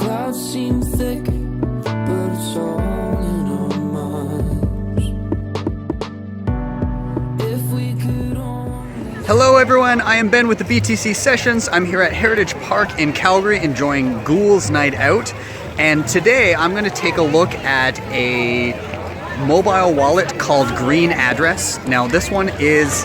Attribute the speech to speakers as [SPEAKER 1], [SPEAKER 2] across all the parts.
[SPEAKER 1] clouds seem thick, but it's all in our minds. If we could only...
[SPEAKER 2] Hello everyone, I am Ben with the BTC Sessions. I'm here at Heritage Park in Calgary enjoying Ghouls Night Out. And today I'm going to take a look at a mobile wallet called Green Address. Now this one is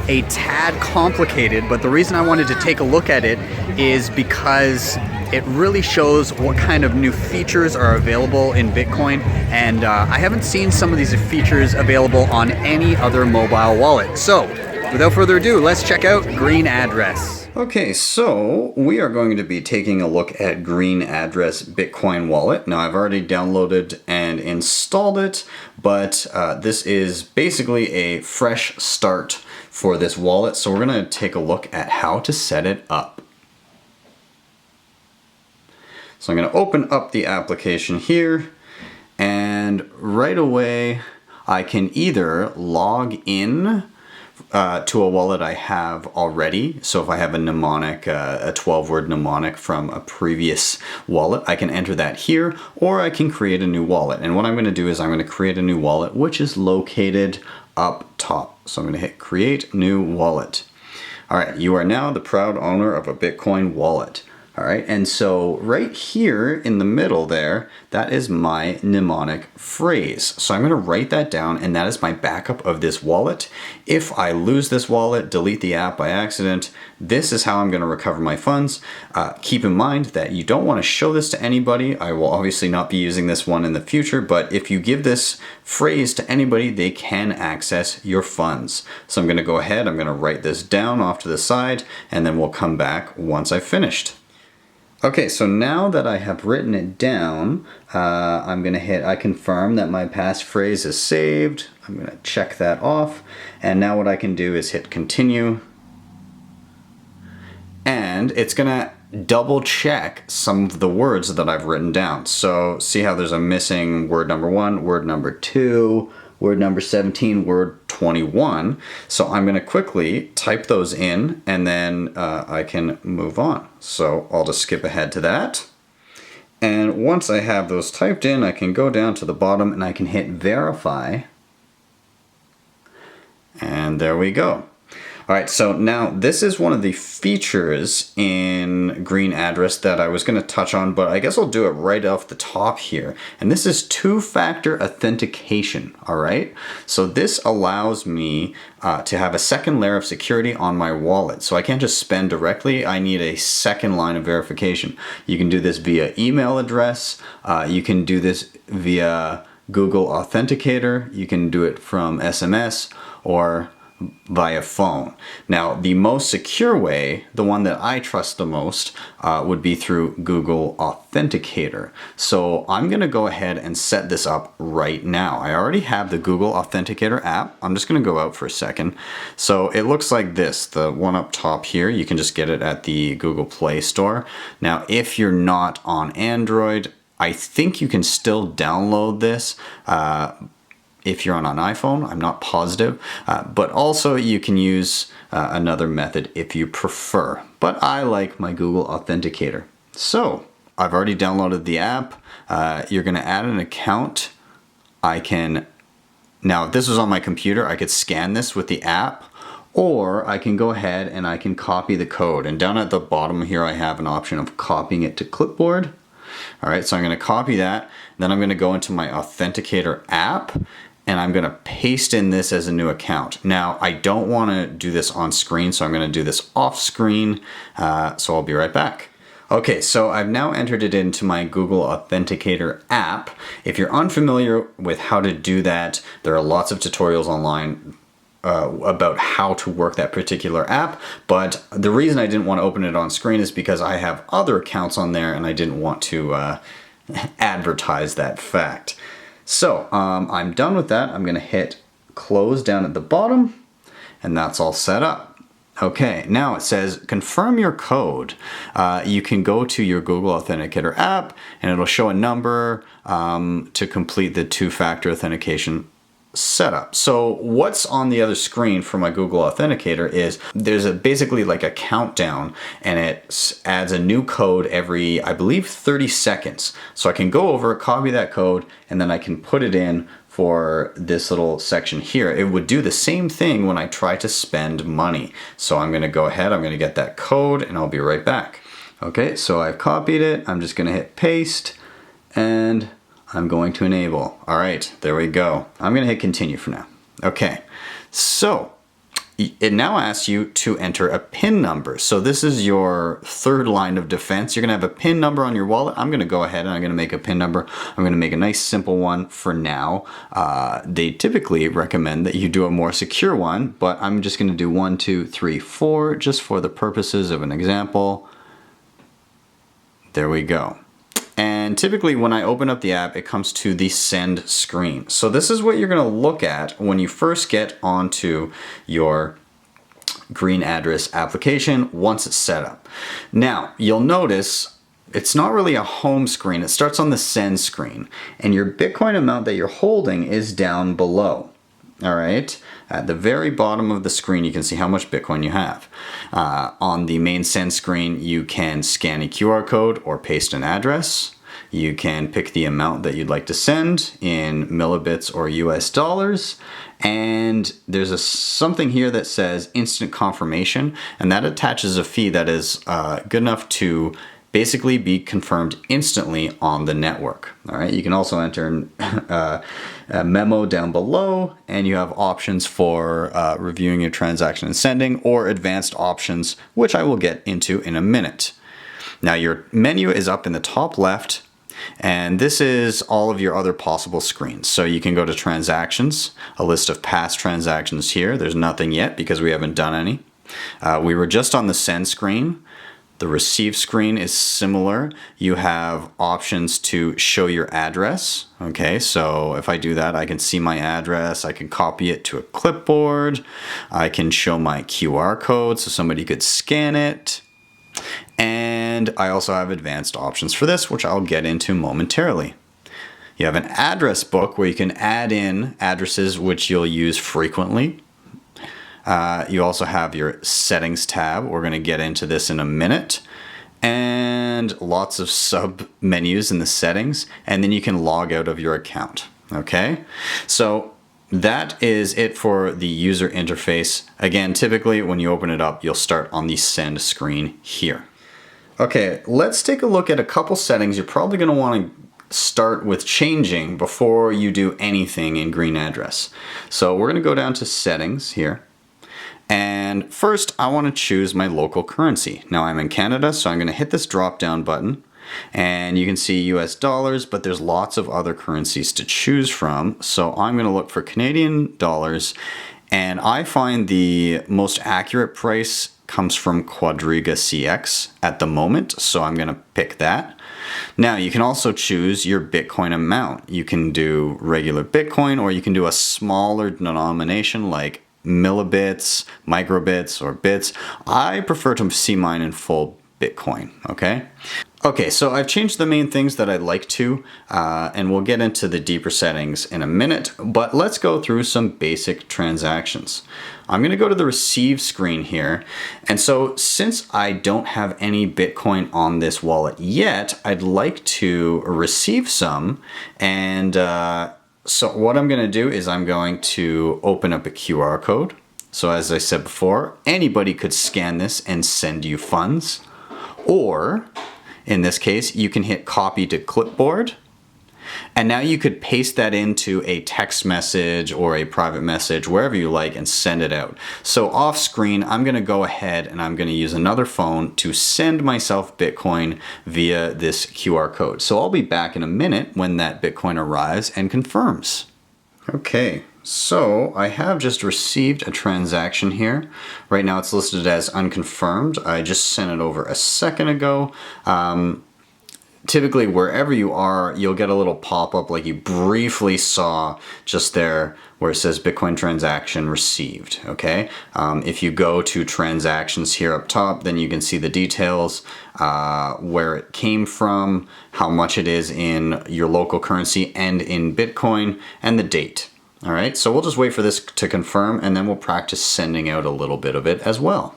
[SPEAKER 2] a tad complicated, but the reason I wanted to take a look at it is because it really shows what kind of new features are available in Bitcoin, and I haven't seen some of these features available on any other mobile wallet. So without further ado, let's check out Green Address. Okay, so we are going to be taking a look at Green Address Bitcoin wallet. Now I've already downloaded and installed it, but this is basically a fresh start for this wallet. So we're going to take a look at how to set it up. So I'm going to open up the application here, and right away I can either log in to a wallet I have already. So if I have a mnemonic, a 12-word mnemonic from a previous wallet, I can enter that here, or I can create a new wallet. And what I'm going to do is I'm going to create a new wallet, which is located up top. So I'm going to hit Create New Wallet. All right, you are now the proud owner of a Bitcoin wallet. All right, and so right here in the middle there, that is my mnemonic phrase. So I'm going to write that down, and that is my backup of this wallet. If I lose this wallet, delete the app by accident, this is how I'm going to recover my funds. Keep in mind that you don't want to show this to anybody. I will obviously not be using this one in the future, but if you give this phrase to anybody, they can access your funds. So I'm going to go ahead, I'm going to write this down off to the side, and then we'll come back once I've finished. Okay, so now that I have written it down, I'm going to hit I confirm that my passphrase is saved. I'm going to check that off. And now what I can do is hit continue. And it's going to double check some of the words that I've written down. So see how there's a missing word number 1, word number 2, word number 17, word 21. So I'm going to quickly type those in, and then I can move on. So I'll just skip ahead to that. And once I have those typed in, I can go down to the bottom and I can hit verify. And there we go. All right, so now this is one of the features in Green Address that I was going to touch on, but I guess I'll do it right off the top here. And this is two-factor authentication, all right? So this allows me to have a second layer of security on my wallet. So I can't just spend directly, I need a second line of verification. You can do this via email address, you can do this via Google Authenticator, you can do it from SMS, or via phone. Now, the most secure way, the one that I trust the most, would be through Google Authenticator. So I'm going to go ahead and set this up right now. I already have the Google Authenticator app. I'm just going to go out for a second. So it looks like this, the one up top here. You can just get it at the Google Play Store. Now, if you're not on Android, I think you can still download this. If you're on an iPhone, I'm not positive, but also you can use another method if you prefer. But I like my Google Authenticator. So I've already downloaded the app. You're going to add an account. Now if this was on my computer, I could scan this with the app, or I can go ahead and I can copy the code. And down at the bottom here, I have an option of copying it to clipboard. All right, so I'm going to copy that. Then I'm going to go into my Authenticator app, and I'm going to paste in this as a new account. Now, I don't want to do this on screen, so I'm going to do this off screen. So I'll be right back. Okay, so I've now entered it into my Google Authenticator app. If you're unfamiliar with how to do that, there are lots of tutorials online about how to work that particular app, but the reason I didn't want to open it on screen is because I have other accounts on there and I didn't want to advertise that fact. So I'm done with that. I'm going to hit close down at the bottom, and that's all set up. Okay, now it says confirm your code. You can go to your Google Authenticator app and it'll show a number to complete the two-factor authentication setup. So what's on the other screen for my Google Authenticator is there's basically like a countdown, and it adds a new code every, I believe, 30 seconds. So I can go over, copy that code, and then I can put it in for this little section here. It would do the same thing when I try to spend money. So I'm going to go ahead, I'm going to get that code, and I'll be right back. Okay, so I've copied it. I'm just going to hit paste, and I'm going to enable. All right, there we go. I'm going to hit continue for now. Okay, so it now asks you to enter a PIN number. So this is your third line of defense. You're going to have a PIN number on your wallet. I'm going to go ahead and I'm going to make a PIN number. I'm going to make a nice simple one for now. They typically recommend that you do a more secure one, but I'm just going to do 1, 2, 3, 4 just for the purposes of an example. There we go. And typically when I open up the app, it comes to the send screen. So this is what you're going to look at when you first get onto your green address application once it's set up. Now, you'll notice it's not really a home screen. It starts on the send screen, and your Bitcoin amount that you're holding is down below. All right, at the very bottom of the screen, you can see how much Bitcoin you have. On the main send screen, you can scan a QR code or paste an address. You can pick the amount that you'd like to send in millibits or US dollars. And there's something here that says instant confirmation, and that attaches a fee that is good enough to basically be confirmed instantly on the network. All right, you can also enter a memo down below, and you have options for reviewing your transaction and sending, or advanced options, which I will get into in a minute. Now your menu is up in the top left, and this is all of your other possible screens. So you can go to transactions, a list of past transactions here. There's nothing yet because we haven't done any. We were just on the send screen. The receive screen is similar. You have options to show your address. Okay, so if I do that, I can see my address. I can copy it to a clipboard. I can show my QR code so somebody could scan it. And I also have advanced options for this, which I'll get into momentarily. You have an address book where you can add in addresses which you'll use frequently. You also have your settings tab. We're going to get into this in a minute. And lots of sub menus in the settings. And then you can log out of your account. Okay, so that is it for the user interface. Again, typically when you open it up, you'll start on the send screen here. Okay, let's take a look at a couple settings you're probably going to want to start with changing before you do anything in green address. So we're going to go down to settings here. And first, I want to choose my local currency. Now I'm in Canada, so I'm going to hit this drop down button. And you can see US dollars, but there's lots of other currencies to choose from. So I'm going to look for Canadian dollars. And I find the most accurate price comes from Quadriga CX at the moment. So I'm going to pick that. Now you can also choose your Bitcoin amount. You can do regular Bitcoin, or you can do a smaller denomination like millibits, microbits, or bits. I prefer to see mine in full Bitcoin, okay? Okay, so I've changed the main things that I'd like to, and we'll get into the deeper settings in a minute, but let's go through some basic transactions. I'm gonna go to the receive screen here, and so since I don't have any Bitcoin on this wallet yet, I'd like to receive some, and so what I'm going to do is I'm going to open up a QR code. So as I said before, anybody could scan this and send you funds. Or in this case, you can hit copy to clipboard. And now you could paste that into a text message or a private message, wherever you like, and send it out. So off screen, I'm going to go ahead and I'm going to use another phone to send myself Bitcoin via this QR code. So I'll be back in a minute when that Bitcoin arrives and confirms. Okay, so I have just received a transaction here. Right now it's listed as unconfirmed. I just sent it over a second ago. Typically, wherever you are, you'll get a little pop-up like you briefly saw just there where it says Bitcoin transaction received, okay? If you go to transactions here up top, then you can see the details, where it came from, how much it is in your local currency and in Bitcoin, and the date. All right, so we'll just wait for this to confirm and then we'll practice sending out a little bit of it as well.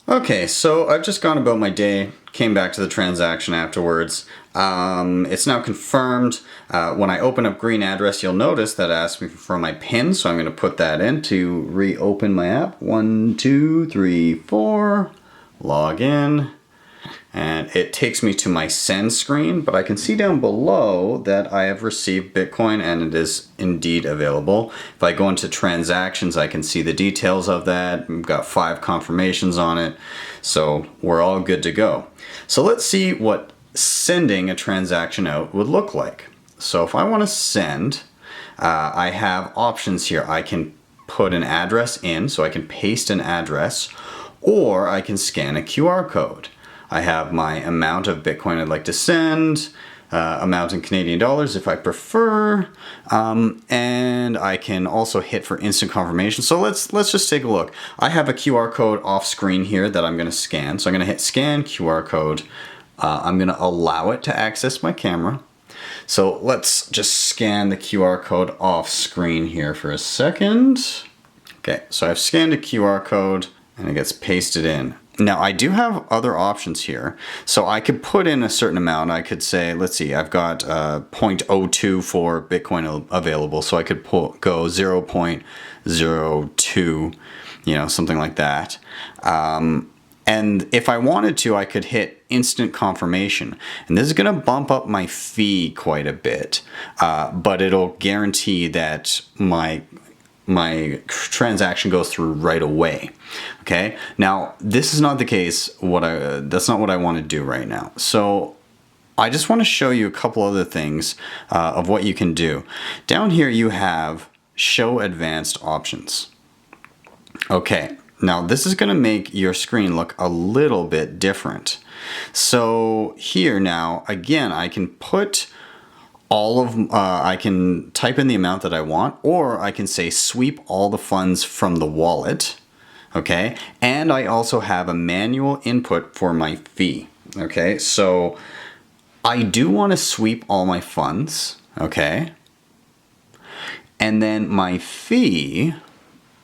[SPEAKER 2] Okay, so I've just gone about my day, came back to the transaction afterwards. It's now confirmed. When I open up Green Address, you'll notice that it asks me for my PIN, so I'm going to put that in to reopen my app. 1, 2, 3, 4, log in. And it takes me to my send screen, but I can see down below that I have received Bitcoin and it is indeed available. If I go into transactions, I can see the details of that. We've got 5 confirmations on it, so we're all good to go. So let's see what sending a transaction out would look like. So if I want to send, I have options here. I can put an address in, so I can paste an address, or I can scan a QR code. I have my amount of Bitcoin I'd like to send, amount in Canadian dollars if I prefer, and I can also hit for instant confirmation. So let's just take a look. I have a QR code off screen here that I'm going to scan. So I'm going to hit scan QR code. I'm going to allow it to access my camera. So let's just scan the QR code off screen here for a second. Okay, so I've scanned a QR code and it gets pasted in. Now I do have other options here. So I could put in a certain amount. I could say, let's see, I've got 0.02 for Bitcoin available. So I could go 0.02, you know, something like that. And if I wanted to, I could hit instant confirmation. And this is going to bump up my fee quite a bit, but it'll guarantee that my transaction goes through right away. Okay. Now this is not the case. That's not what I want to do right now. So I just want to show you a couple other things of what you can do. Down here you have show advanced options. Okay. Now this is going to make your screen look a little bit different. So here now, again, I can put I can type in the amount that I want, or I can say sweep all the funds from the wallet. Okay. And I also have a manual input for my fee. Okay. So I do want to sweep all my funds. Okay. And then my fee,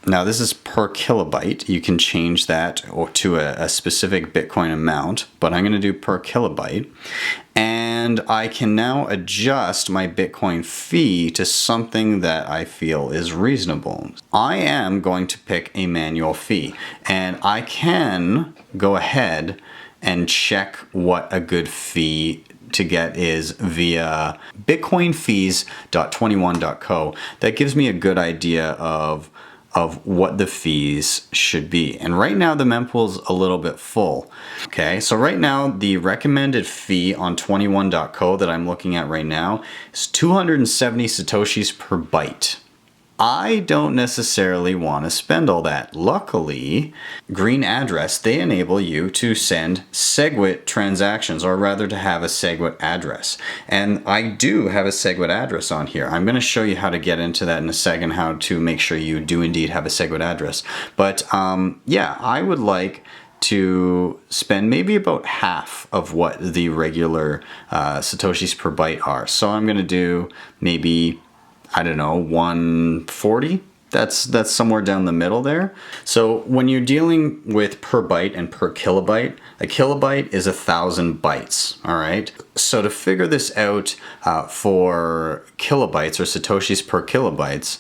[SPEAKER 2] now this is per kilobyte. You can change that to a specific Bitcoin amount, but I'm going to do per kilobyte. And I can now adjust my Bitcoin fee to something that I feel is reasonable. I am going to pick a manual fee, and I can go ahead and check what a good fee to get is via bitcoinfees.21.co. That gives me a good idea of what the fees should be. And right now the mempool's a little bit full. Okay, so right now the recommended fee on 21.co that I'm looking at right now is 270 Satoshis per byte. I don't necessarily want to spend all that. Luckily, Green Address, they enable you to send Segwit transactions, or rather to have a Segwit address. And I do have a Segwit address on here. I'm going to show you how to get into that in a second, how to make sure you do indeed have a Segwit address. But yeah, I would like to spend maybe about half of what the regular Satoshis per byte are. So I'm going to do maybe, I don't know, 140. That's somewhere down the middle there. So when you're dealing with per byte and per kilobyte, a kilobyte is 1,000 bytes. All right. So to figure this out for kilobytes or Satoshis per kilobytes,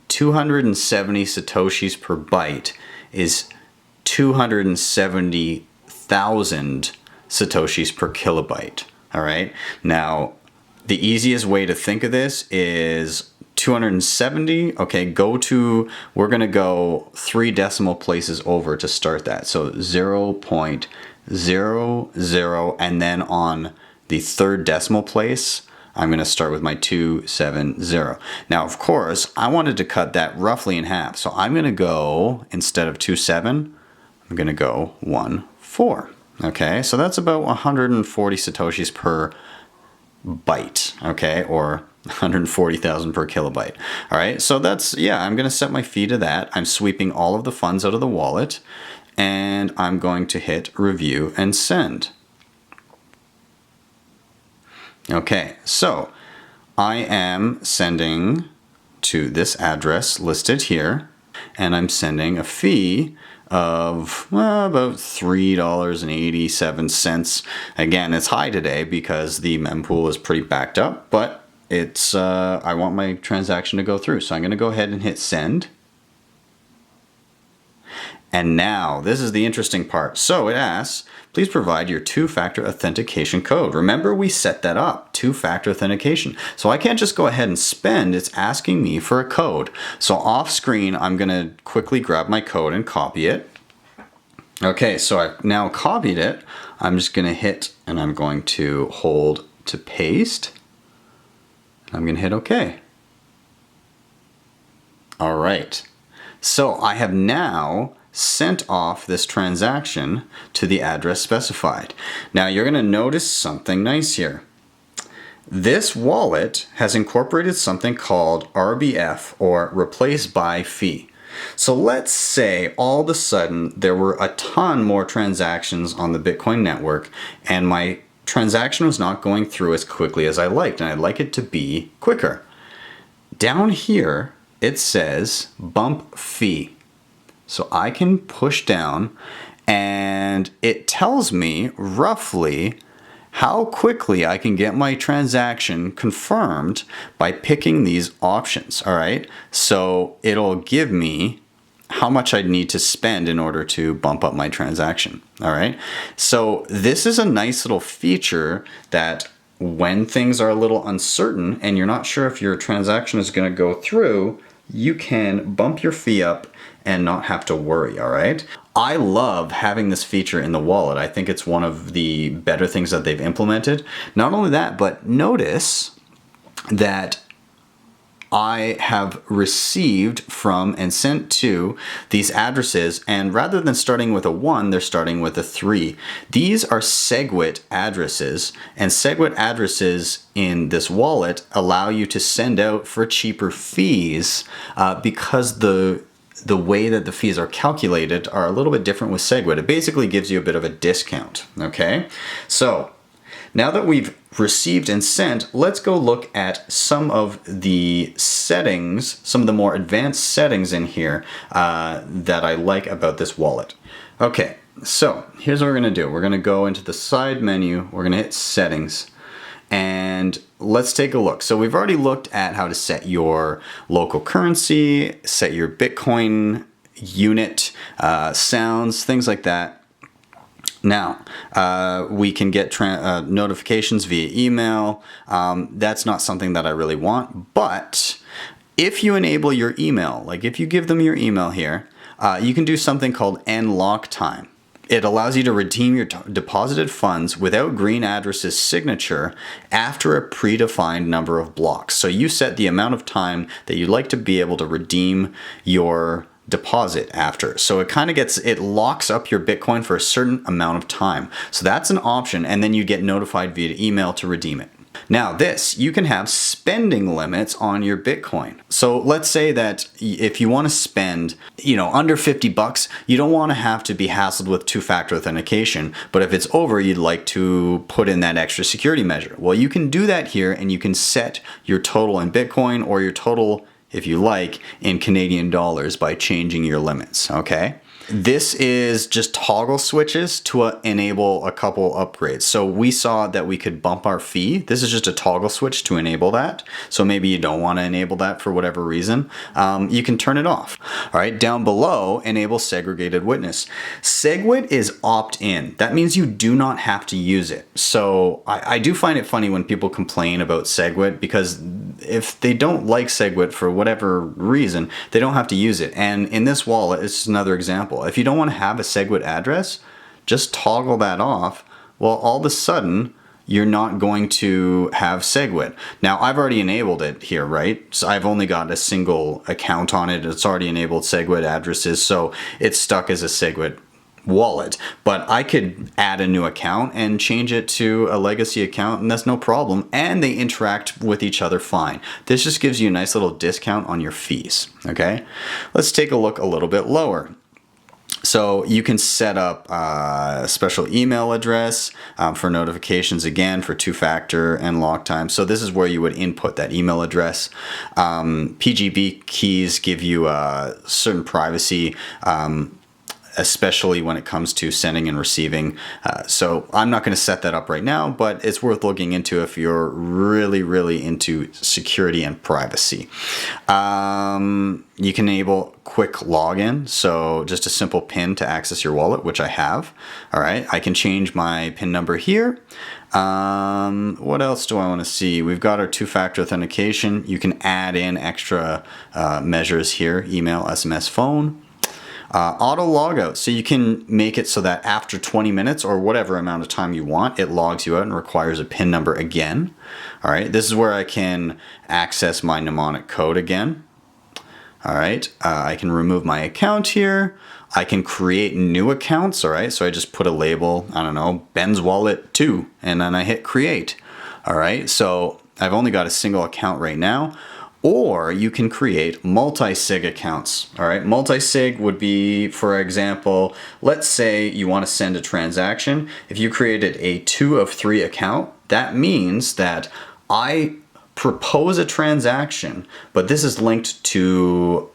[SPEAKER 2] 270 Satoshis per byte is 270,000 Satoshis per kilobyte. All right. Now, the easiest way to think of this is 270. Okay, we're going to go 3 decimal places over to start that. So 0.00, and then on the 3rd decimal place, I'm going to start with my 270. Now, of course, I wanted to cut that roughly in half. So I'm going to go, instead of 27, I'm going to go 14. Okay, so that's about 140 Satoshis per byte, okay, or 140,000 per kilobyte. All right, so that's, yeah, I'm going to set my fee to that. I'm sweeping all of the funds out of the wallet, and I'm going to hit review and send. Okay, so I am sending to this address listed here, and I'm sending a fee of about $3.87. Again, it's high today because the mempool is pretty backed up, but it's I want my transaction to go through. So I'm going to go ahead and hit send. And now, this is the interesting part. So it asks, please provide your two-factor authentication code. Remember, we set that up, two-factor authentication. So I can't just go ahead and spend, it's asking me for a code. So off screen, I'm gonna quickly grab my code and copy it. Okay, so I've now copied it. I'm just gonna hit, and I'm going to hold to paste. I'm gonna hit okay. All right, so I have now sent off this transaction to the address specified. Now you're going to notice something nice here. This wallet has incorporated something called RBF, or replace by fee. So let's say all of a sudden there were a ton more transactions on the Bitcoin network and my transaction was not going through as quickly as I liked, and I'd like it to be quicker. Down here it says bump fee. So I can push down and it tells me roughly how quickly I can get my transaction confirmed by picking these options, all right? So it'll give me how much I'd need to spend in order to bump up my transaction, all right? So this is a nice little feature that when things are a little uncertain and you're not sure if your transaction is gonna go through, you can bump your fee up and not have to worry, all right? I love having this feature in the wallet. I think it's one of the better things that they've implemented. Not only that, but notice that I have received from and sent to these addresses, and rather than starting with a 1, they're starting with a 3. These are Segwit addresses, and Segwit addresses in this wallet allow you to send out for cheaper fees because the way that the fees are calculated are a little bit different with Segwit. It basically gives you a bit of a discount, okay? So now that we've received and sent, let's go look at some of the settings, some of the more advanced settings in here that I like about this wallet. Okay, so here's what we're gonna do. We're gonna go into the side menu, we're gonna hit settings, and let's take a look. So we've already looked at how to set your local currency, set your Bitcoin unit, sounds, things like that. Now, we can get notifications via email. That's not something that I really want, but if you enable your email, like if you give them your email here, you can do something called unlock time. It allows you to redeem your deposited funds without Green Address's signature after a predefined number of blocks. So you set the amount of time that you'd like to be able to redeem your deposit after. So it locks up your Bitcoin for a certain amount of time. So that's an option, and then you get notified via email to redeem it. Now this, you can have spending limits on your Bitcoin. So let's say that if you want to spend, under 50 bucks, you don't want to have to be hassled with two-factor authentication, but if it's over, you'd like to put in that extra security measure. Well, you can do that here, and you can set your total in Bitcoin or your total, if you like, in Canadian dollars by changing your limits, okay? This is just toggle switches to enable a couple upgrades. So we saw that we could bump our fee. This is just a toggle switch to enable that. So maybe you don't want to enable that for whatever reason. You can turn it off. All right, down below, enable segregated witness. Segwit is opt-in. That means you do not have to use it. So I do find it funny when people complain about Segwit, because if they don't like Segwit for whatever reason, they don't have to use it. And in this wallet, it's another example. If you don't want to have a Segwit address, just toggle that off. Well, all of a sudden, you're not going to have Segwit. Now, I've already enabled it here, right? So I've only got a single account on it. It's already enabled Segwit addresses, so it's stuck as a Segwit wallet. But I could add a new account and change it to a legacy account, and that's no problem. And they interact with each other fine. This just gives you a nice little discount on your fees, okay? Let's take a look a little bit lower. So you can set up a special email address for notifications, again, for two-factor and lock time. So this is where you would input that email address. PGP keys give you certain privacy, especially when it comes to sending and receiving. So I'm not going to set that up right now, but it's worth looking into if you're really, really into security and privacy. You can enable quick login, so just a simple PIN to access your wallet, which I have. All right, I can change my PIN number here. What else do I want to see? We've got our two-factor authentication. You can add in extra measures here: email, SMS, phone. Auto logout, so you can make it so that after 20 minutes or whatever amount of time you want, it logs you out and requires a PIN number again. All right, this is where I can access my mnemonic code again. All right, I can remove my account here. I can create new accounts. All right, so I just put a label, I don't know, Ben's Wallet 2, and then I hit create. All right, so I've only got a single account right now. Or you can create multi-sig accounts. All right, multi-sig would be, for example, let's say you want to send a transaction. If you created a 2 of 3 account, that means that I propose a transaction, but this is linked to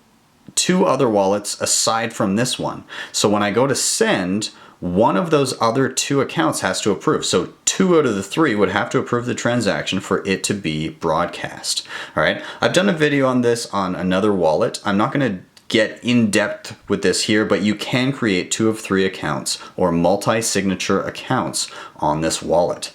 [SPEAKER 2] 2 other wallets aside from this one. So when I go to send, one of those other 2 accounts has to approve. So 2 out of the 3 would have to approve the transaction for it to be broadcast. All right, I've done a video on this on another wallet. I'm not going to get in depth with this here, but you can create 2 of 3 accounts or multi-signature accounts on this wallet.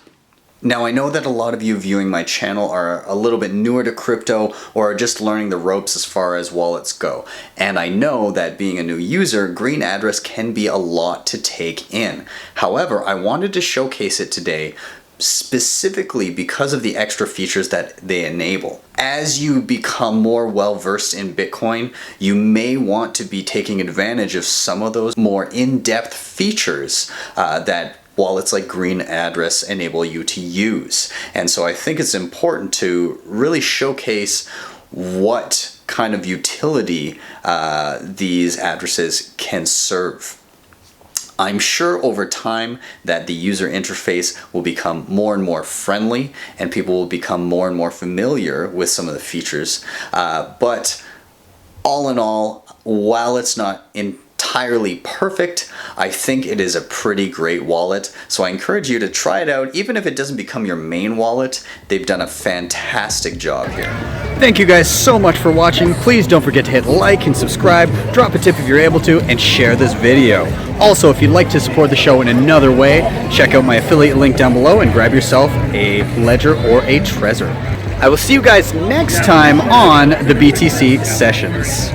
[SPEAKER 2] Now, I know that a lot of you viewing my channel are a little bit newer to crypto or are just learning the ropes as far as wallets go. And I know that being a new user, green address can be a lot to take in. However, I wanted to showcase it today specifically because of the extra features that they enable. As you become more well-versed in Bitcoin, you may want to be taking advantage of some of those more in-depth features that wallets like green address enable you to use. And so I think it's important to really showcase what kind of utility these addresses can serve. I'm sure over time that the user interface will become more and more friendly and people will become more and more familiar with some of the features. But all in all, while it's not entirely perfect, I think it is a pretty great wallet. So I encourage you to try it out. Even if it doesn't become your main wallet, they've done a fantastic job here.
[SPEAKER 3] Thank you guys so much for watching. Please don't forget to hit like and subscribe, drop a tip if you're able to, and share this video. Also, if you'd like to support the show in another way, check out my affiliate link down below and grab yourself a Ledger or a Trezor. I will see you guys next time on the BTC Sessions.